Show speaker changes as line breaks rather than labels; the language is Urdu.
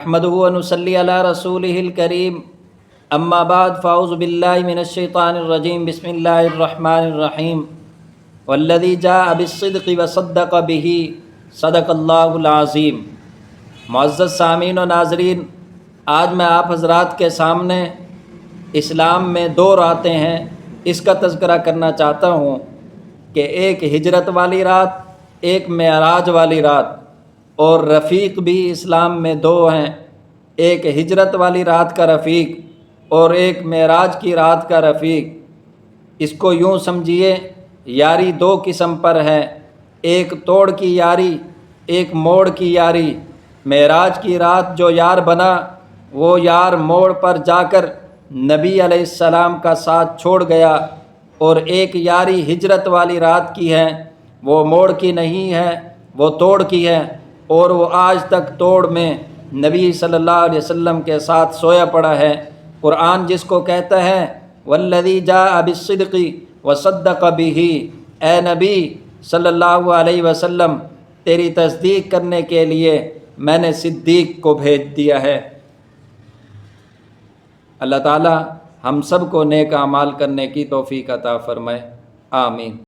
احمدہ و نصلی علی رسولہ الکریم اما بعد فاعوذ باللہ من الشیطان الرجیم بسم اللہ الرحمن الرحیم والذی جاء بالصدق وصدق به صدق اللہ العظیم۔ معزز سامعین و ناظرین، آج میں آپ حضرات کے سامنے اسلام میں دو راتیں ہیں اس کا تذکرہ کرنا چاہتا ہوں کہ ایک ہجرت والی رات، ایک معراج والی رات، اور رفیق بھی اسلام میں دو ہیں، ایک ہجرت والی رات کا رفیق اور ایک معراج کی رات کا رفیق۔ اس کو یوں سمجھیے، یاری دو قسم پر ہے، ایک توڑ کی یاری، ایک موڑ کی یاری۔ معراج کی رات جو یار بنا وہ یار موڑ پر جا کر نبی علیہ السلام کا ساتھ چھوڑ گیا، اور ایک یاری ہجرت والی رات کی ہے، وہ موڑ کی نہیں ہے، وہ توڑ کی ہے، اور وہ آج تک توڑ میں نبی صلی اللہ علیہ وسلم کے ساتھ سویا پڑا ہے۔ قرآن جس کو کہتا ہے والذی جاء بالصدق وصدق به، اے نبی صلی اللہ علیہ وسلم، تیری تصدیق کرنے کے لیے میں نے صدیق کو بھیج دیا ہے۔ اللہ تعالی ہم سب کو نیک اعمال کرنے کی توفیق عطا فرمائے، آمین۔